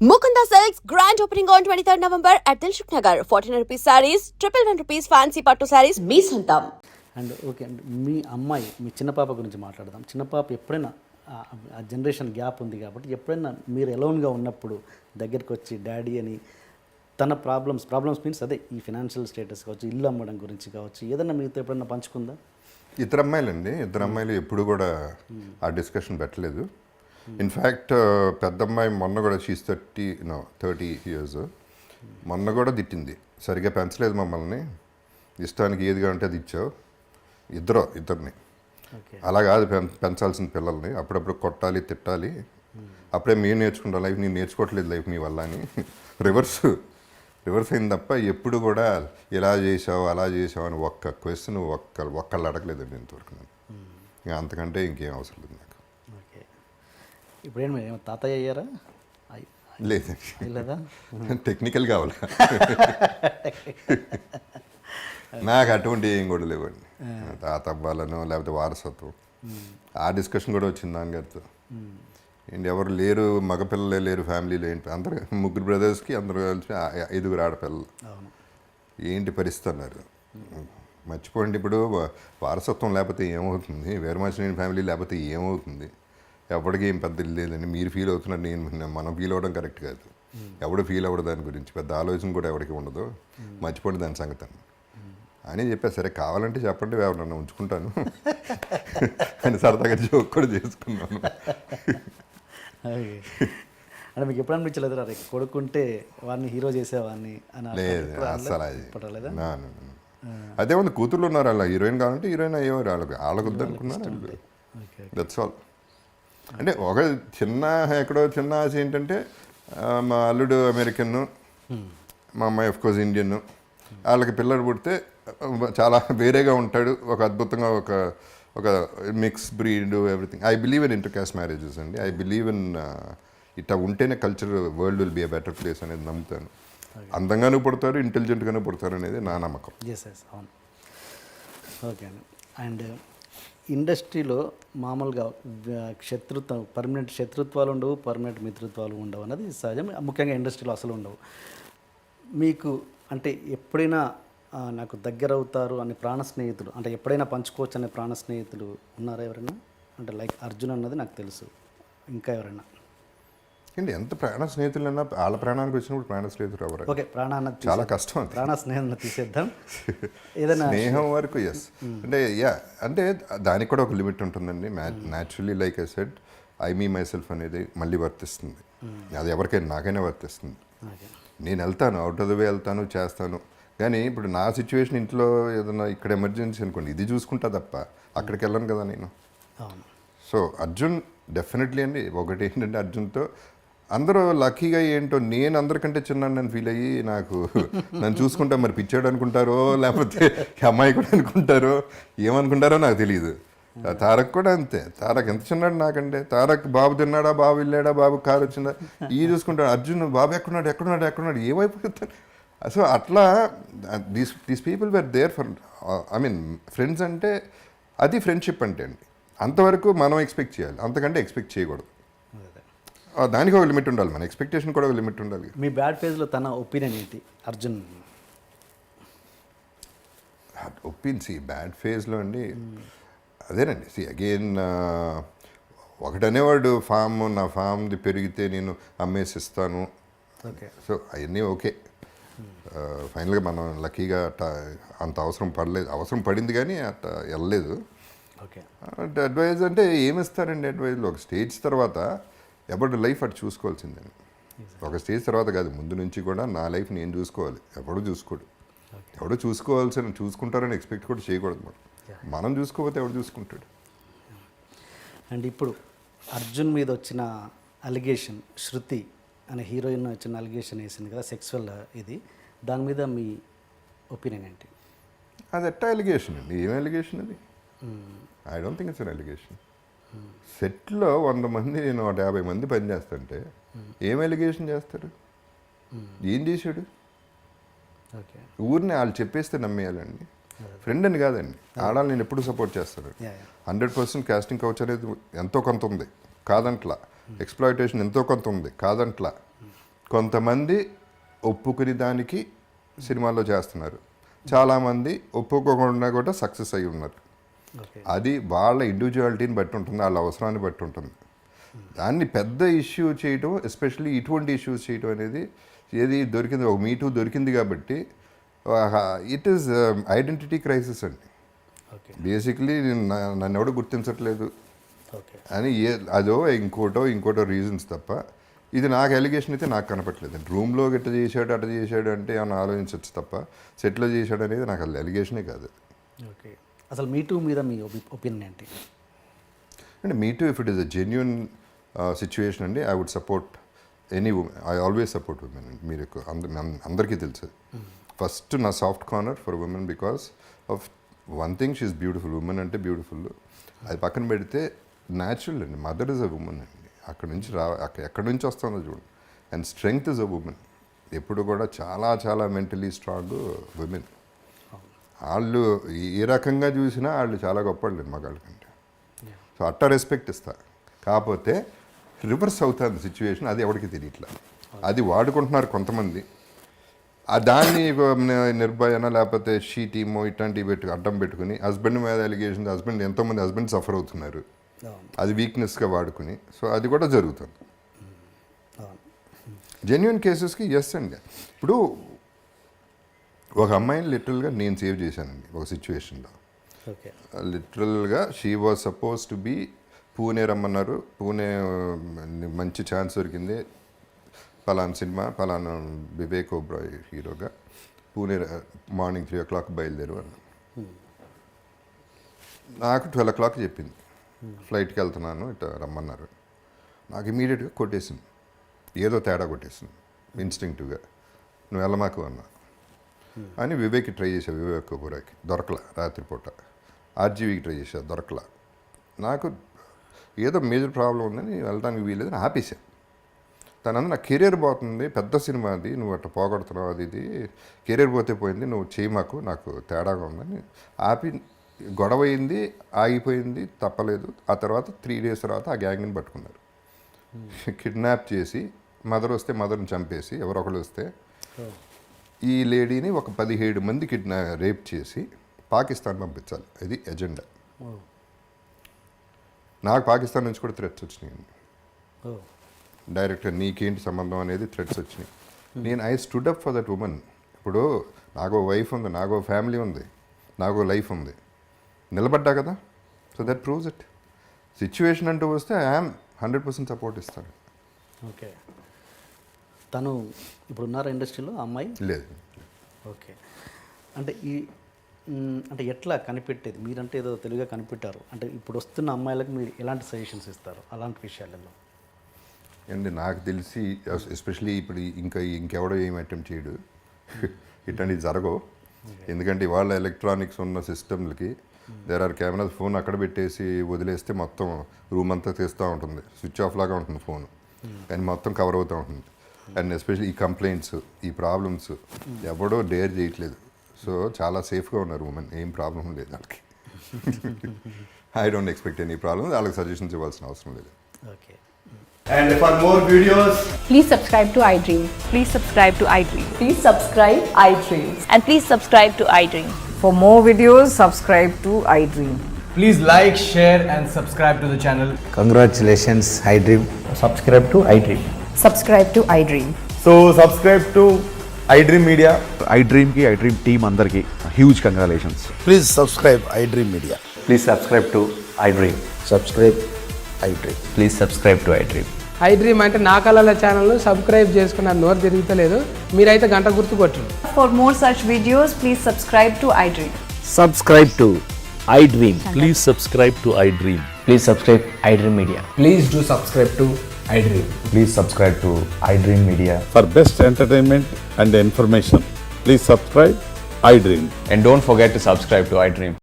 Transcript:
Mukunda Silks grand opening on 23rd November at Dilshuk Nagar. 1400 rupees sarees, 111 rupees fancy pattu sarees, మీ సొంతం. And okay అండి, మీ అమ్మాయి మీ చిన్న పాప గురించి మాట్లాడదాం. చిన్న పాప ఎప్పుడైనా ఆ జనరేషన్ గ్యాప్ ఉంది కాబట్టి ఎప్పుడైనా మీరు ఎలోన్గా ఉన్నప్పుడు దగ్గరికి వచ్చి డాడీ అని తన ప్రాబ్లమ్స్ మీన్స్ అదే ఈ ఫినాన్షియల్ స్టేటస్ కావచ్చు, ఇల్లు అమ్మడం గురించి కావచ్చు, ఏదైనా మీతో ఎప్పుడైనా పంచుకుందా? ఇద్దరు అమ్మాయిలు ఎప్పుడు కూడా ఆ డిస్కషన్ పెట్టలేదు. ఇన్ఫ్యాక్ట్ పెద్దమ్మాయి మొన్న కూడా షీస్ 30 years మొన్న కూడా తిట్టింది, సరిగ్గా పెంచలేదు మమ్మల్ని, ఇష్టానికి ఏదిగా ఉంటే అది ఇచ్చావు. ఇద్దరిని అలా కాదు పెంచాల్సిన పిల్లల్ని, అప్పుడప్పుడు కొట్టాలి తిట్టాలి, అప్పుడే మేము నేర్చుకుంటాం లైఫ్, నేను నేర్చుకోవట్లేదు లైఫ్ మీ వల్ల అని రివర్స్ అయింది తప్ప ఎప్పుడు కూడా ఇలా చేసావు అలా చేసావు అని ఒక్క క్వశ్చన్ ఒక్కళ్ళు అడగలేదండి ఇంతవరకు. నేను ఇంకా అంతకంటే ఇంకేం అవసరం లేదు నాకు. ఓకే, ఇప్పుడేమో తాతయ్య అయ్యారా? లేదండి, లేదా టెక్నికల్ కావాలి నాకు అటువంటి ఏం కూడా లేవండి. తాత అవ్వాలనో లేకపోతే వారసత్వం ఆ డిస్కషన్ కూడా వచ్చింది నాన్నగారితో. ఏంటి ఎవరు లేరు, మగపిల్లలే లేరు ఫ్యామిలీలో, ఏంటి అందరు 3 బ్రదర్స్కి అందరూ కలిసి 5 ఆడపిల్లలు, ఏంటి పరిస్థితి అన్నారు. మర్చిపోండి, ఇప్పుడు వారసత్వం లేకపోతే ఏమవుతుంది, వేరుమాచిన ఫ్యామిలీ లేకపోతే ఏమవుతుంది, ఎవరికి ఏం పెద్ద లేదండి. మీరు ఫీల్ అవుతున్నారు, మనం ఫీల్ అవ్వడం కరెక్ట్ కాదు. ఎవడు ఫీల్ అవ్వడు దాని గురించి, పెద్ద ఆలోచన కూడా ఎవరికి ఉండదు, మర్చిపోండి దాని సంగతి అని చెప్పారు. సరే కావాలంటే చెప్పండి, ఎవరన్నా ఉంచుకుంటాను అని సరదాగా జోక్ కూడా చేసుకున్నాను. అంటే మీకు ఎప్పుడు అనిపించలేదు రా కొడుకుంటే వాడిని హీరో చేసేవాడిని అని? లేదు అసలు అది అదే ఉంది, కూతుర్లు ఉన్నారు, అలా హీరోయిన్ కావాలంటే హీరోయిన్ అయ్యేవారు, వాళ్ళకు వద్దనుకున్నారు. That's all. అంటే ఒక చిన్న ఆశ ఏంటంటే మా అల్లుడు అమెరికన్, మా అమ్మాయి ఆఫ్కోర్స్ ఇండియన్, వాళ్ళకి పిల్లడు పుడితే చాలా వేరేగా ఉంటాడు, ఒక అద్భుతంగా ఒక mix breed everything. I believe in inter caste marriages అండి. ఐ బిలీవ్ ఇన్ ఇట్లా ఉంటేనే culture world will be a better place అనేది నమ్ముతాను. అందంగానూ పుడతారు, ఇంటెలిజెంట్గానూ పుడతారు అనేది నా నమ్మకం. అవును. ఓకే అండి. అండ్ ఇండస్ట్రీలో మామూలుగా పర్మనెంట్ శత్రుత్వాలు ఉండవు, పర్మనెంట్ మిత్రుత్వాలు ఉండవు అన్నది సహజం. ముఖ్యంగా ఇండస్ట్రీలో అసలు ఉండవు. మీకు అంటే ఎప్పుడైనా నాకు దగ్గర అవుతారు అనే ప్రాణ స్నేహితులు, అంటే ఎప్పుడైనా పంచుకోవచ్చు అనే ప్రాణ స్నేహితులు ఉన్నారా ఎవరైనా? అంటే లైక్ అర్జున్ అన్నది నాకు తెలుసు, ఇంకా ఎవరైనా? అండి ఎంత ప్రాణ స్నేహితులన్నా వాళ్ళ ప్రాణానికి వచ్చినప్పుడు ప్రాణ స్నేహితులు ఎవరు? ఓకే, ప్రాణాన్ని చాలా కష్టం, ప్రాణ స్నేహం తీసేద్దాం. ఏదైనా స్నేహం వరకు ఎస్, అంటే దానికి కూడా ఒక లిమిట్ ఉంటుందండి. Naturally like I said, I me my self అనేది మళ్ళీ వర్తిస్తుంది. అది ఎవరికైనా నాకైనా వర్తిస్తుంది. నేను వెళ్తాను, అవుట్ ఆఫ్ ద వే వెళ్తాను, చేస్తాను. కానీ ఇప్పుడు నా సిచ్యువేషన్ ఇంట్లో ఏదైనా ఇక్కడ ఎమర్జెన్సీ అనుకోండి, ఇది చూసుకుంటా తప్ప అక్కడికి వెళ్ళను కదా నేను. సో అర్జున్ డెఫినెట్లీ అండి. ఒకటి ఏంటంటే అర్జున్తో అందరూ లక్కీగా ఏంటో నేను అందరికంటే చిన్నాను ఫీల్ అయ్యి నన్ను చూసుకుంటా, మరి పిచ్చాడు అనుకుంటారో లేకపోతే అమ్మాయి కూడా అనుకుంటారో ఏమనుకుంటారో నాకు తెలియదు. తారక్ కూడా అంతే. తారక్ ఎంత చిన్నాడు నాకంటే. తారక్ బాబు తిన్నాడా, బాబు వెళ్ళాడా, బాబు కారు వచ్చిందా, ఈ చూసుకుంటాడు. అర్జున్ బాబు ఎక్కడున్నాడు ఏమైపోతాడు. సో అట్లా these people were there for, I mean friends అంటే అది ఫ్రెండ్షిప్ అంటే అండి. అంతవరకు మనం ఎక్స్పెక్ట్ చేయాలి, అంతకంటే ఎక్స్పెక్ట్ చేయకూడదు. దానికి ఒక లిమిట్ ఉండాలి, మన ఎక్స్పెక్టేషన్ కూడా ఒక లిమిట్ ఉండాలి. మీ బ్యాడ్ ఫేజ్లో తన ఒపీనియన్ ఏంటి అర్జున్? బ్యాడ్ ఫేజ్లో అండి అదేనండి. అగైన్ ఒకటనేవాడు నా ఫామ్ది పెరిగితే నేను అమ్మేసిస్తాను. సో అవన్నీ ఓకే. ఫైనల్గా మనం లక్కీగా అంత అవసరం పడింది కానీ అట్ట వెళ్ళలేదు. అడ్వైజ్ అంటే ఏమిస్తారండి అడ్వైజ్లో? ఒక స్టేజ్ తర్వాత ఎవరి లైఫ్ అటు చూసుకోవాల్సిందండి. ఒక స్టేజ్ తర్వాత కాదు, ముందు నుంచి కూడా నా లైఫ్ నేను చూసుకోవాలి. ఎవడు చూసుకుంటారని ఎక్స్పెక్ట్ కూడా చేయకూడదు. మనం చూసుకోకపోతే ఎవడు చూసుకుంటాడు? అండ్ ఇప్పుడు అర్జున్ మీద వచ్చిన అలిగేషన్, శృతి అనే హీరోయిన్ వచ్చిన అలిగేషన్ వేసింది కదా, సెక్సువల్ ఇది, దాని మీద మీ ఒపీనియన్ ఏంటి? అది ఎట్టా అలిగేషన్ అండి? ఏం అలిగేషన్ అది? I don't think it's an allegation. సెట్లో 100 మంది 150 మంది పనిచేస్తుంటే ఏం అలిగేషన్ చేస్తారు? ఏం చేశాడు? ఊరిని వాళ్ళు చెప్పేస్తే నమ్మేయాలండి. ఫ్రెండ్ అని కాదండి, ఆడాలి. నేను ఎప్పుడు సపోర్ట్ చేస్తాను. 100% కాస్టింగ్ కౌచ్ అనేది ఎంతో కొంత ఉంది కాదంట్లా, ఎక్స్ప్లాయిటేషన్ ఎంతో కొంత ఉంది కాదంట్లా. కొంతమంది ఒప్పుకుని దానికి సినిమాల్లో చేస్తున్నారు, చాలామంది ఒప్పుకోకుండా కూడా సక్సెస్ అయి ఉన్నారు. ఓకే. అది వాళ్ళ ఇండివిజువాలిటీని బట్టి ఉంటుంది, వాళ్ళ అవసరాన్ని బట్టి ఉంటుంది. దాన్ని పెద్ద ఇష్యూ చేయటం, ఎస్పెషల్లీ ఇటువంటి ఇష్యూస్ చేయటం అనేది ఏది దొరికింది, ఒక మీటూ దొరికింది కాబట్టి ఇట్ ఈస్ ఐడెంటిటీ క్రైసిస్ అండి. ఓకే. బేసిక్లీ నన్ను ఎవడో గుర్తించట్లేదు ఓకే. అని అదో ఇంకోటో రీజన్స్ తప్ప ఇది నాకు ఎలిగేషన్ అయితే నాకు కనపట్లేదు. రూమ్లో అట్ట చేశాడు అంటే ఏమైనా ఆలోచించవచ్చు తప్ప సెట్లో చేశాడు అనేది నాకు అది ఎలిగేషనే కాదు. ఓకే. అసలు మీటూ మీద మీ ఒపీనియన్ ఏంటి? అంటే me too if it is a genuine situation అండి, I would support any women. I always support women అండి. మీరు అందరికీ తెలుసు. ఫస్ట్ నా soft corner for women because of one thing, she is beautiful. Women అంటే బ్యూటిఫుల్. అది పక్కన పెడితే న్యాచురల్ అండి. మదర్ ఇస్ అ ఉమెన్ అండి. ఎక్కడి నుంచి వస్తుందో చూడండి. And strength is a women. ఎప్పుడు కూడా చాలా చాలా మెంటలీ స్ట్రాంగ్ ఉమెన్. వాళ్ళు ఏ రకంగా చూసినా వాళ్ళు చాలా గొప్పవాళ్ళు మగాళ్ళ కంటే. సో అట్ట రెస్పెక్ట్ ఇస్తా. కాకపోతే రివర్స్ అవుతుంది సిచ్యువేషన్, అది ఎవరికి తెలియట్లా. అది వాడుకుంటున్నారు కొంతమంది. దాన్ని నిర్భయన లేకపోతే షీ టీమో ఇట్లాంటివి అడ్డం పెట్టుకుని హస్బెండ్ మీద ఎలిగేషన్, ఎంతోమంది హస్బెండ్ సఫర్ అవుతున్నారు, అది వీక్నెస్గా వాడుకుని. సో అది కూడా జరుగుతుంది. జెన్యున్ కేసెస్కి ఎస్ అండి. ఇప్పుడు ఒక అమ్మాయిని లిటరల్గా నేను సేవ్ చేశానండి ఒక సిచ్యువేషన్లో. ఓకే. లిటరల్గా she was suppose to be Pune రమ్మన్నారు. పూణే మంచి ఛాన్స్ దొరికింది, పలానా సినిమా, పలానా వివేక్ ఓబ్రాయ్ హీరోగా, పూణే మార్నింగ్ 3 o'clock బయలుదేరు అన్న. నాకు 12 o'clock చెప్పింది, ఫ్లైట్కి వెళ్తున్నాను ఇట్లా రమ్మన్నారు. నాకు ఇమీడియట్గా కొట్టేసింది, ఏదో తేడా కొట్టేసింది ఇన్స్టింక్టివ్గా. నువ్వు వెళ్ళమాకు అన్నా అని వివేక్కి ట్రై చేశా, వివేక్ ఓబ్రాయ్కి దొరకలా. రాత్రిపూట ఆర్జీవీకి ట్రై చేశా, దొరకలా. నాకు ఏదో మేజర్ ప్రాబ్లం ఉందని వెళ్ళడానికి వీలేదని ఆపేశా. తనందు నా కెరీర్ పోతుంది, పెద్ద సినిమా అది, నువ్వు అట్లా పోగొడుతున్నావు, అది ఇది కెరీర్ పోతే పోయింది, నువ్వు చేయి మాకు, నాకు తేడాగా ఉందని ఆపి. గొడవ అయింది, ఆగిపోయింది, తప్పలేదు. ఆ తర్వాత 3 days తర్వాత ఆ గ్యాంగ్ని పట్టుకున్నారు. కిడ్నాప్ చేసి మదర్ వస్తే మదర్ని చంపేసి, ఎవరొకరు వస్తే ఈ లేడీని ఒక 17 మంది రేప్ చేసి పాకిస్తాన్ పంపించాలి. ఇది ఎజెండా. నాకు పాకిస్తాన్ నుంచి కూడా థ్రెట్స్ వచ్చినాయండి. డైరెక్ట్గా నీకేంటి సంబంధం అనేది థ్రెట్స్ వచ్చినాయి. నేను I stood up for that women. ఇప్పుడు నాకు వైఫ్ ఉంది, నాకు ఫ్యామిలీ ఉంది, నాకు లైఫ్ ఉంది, నిలబడ్డా కదా. So that proves it. Situation అంటూ వస్తే ఐఎమ్ 100% సపోర్ట్ ఇస్తాను. ఓకే. తను ఇప్పుడు ఉన్నారా ఇండస్ట్రీలో అమ్మాయి? లేదు. ఓకే. అంటే అంటే ఎట్లా కనిపెట్టేది? మీరంటే ఏదో తెలుగుగా కనిపెట్టారు, అంటే ఇప్పుడు వస్తున్న అమ్మాయిలకు మీరు ఎలాంటి సజెషన్స్ ఇస్తారు అలాంటి విషయాలలో? అండి నాకు తెలిసి ఎస్పెషలీ ఇప్పుడు ఇంకెవడో ఏం అటెంప్ట్ చేయడు, ఇట్లాంటివి జరగవు. ఎందుకంటే ఇవాళ ఎలక్ట్రానిక్స్ ఉన్న సిస్టమ్లకి దేర్ ఆర్ కెమెరాస్. ఫోన్ అక్కడ పెట్టేసి వదిలేస్తే మొత్తం రూమ్ అంతా తీస్తూ ఉంటుంది, స్విచ్ ఆఫ్ లాగా ఉంటుంది ఫోన్, కానీ మొత్తం కవర్ అవుతూ ఉంటుంది. అండ్ ఎస్పెషల్లీ ఈ కంప్లైంట్స్, ఈ ప్రాబ్లమ్స్ ఎవడో డేర్ చేయట్లేదు. సో చాలా సేఫ్గా ఉన్నారు ఉమెన్, ఏం ప్రాబ్లం లేదు వాళ్ళకి. I don't expect any problem. వాళ్ళకి సజెషన్స్ ఇవ్వాల్సిన అవసరం లేదు. Okay. And for more videos, Please subscribe to iDream. Please subscribe to iDream. Please subscribe iDream. And please subscribe to iDream. For more videos, subscribe to iDream. please like, share and subscribe to the channel. Congratulations, iDream. Subscribe to iDream. Subscribe to iDream. So subscribe to iDream Media. iDream team andarki huge congratulations. Please subscribe iDream Media. Please subscribe to iDream. Subscribe iDream. Please subscribe to iDream. iDream అంటే నా కళల ఛానల్ను subscribe చేసుకున్న నోరు తిరుగుతలేదు, మీరైతే గంట గుర్తు కొట్టండి. For more such videos, please subscribe to iDream. Subscribe to iDream. Please subscribe to iDream. Please subscribe iDream Media. Please do subscribe to iDream. Please subscribe to iDream Media. For best entertainment and information, please subscribe iDream. And don't forget to subscribe to iDream.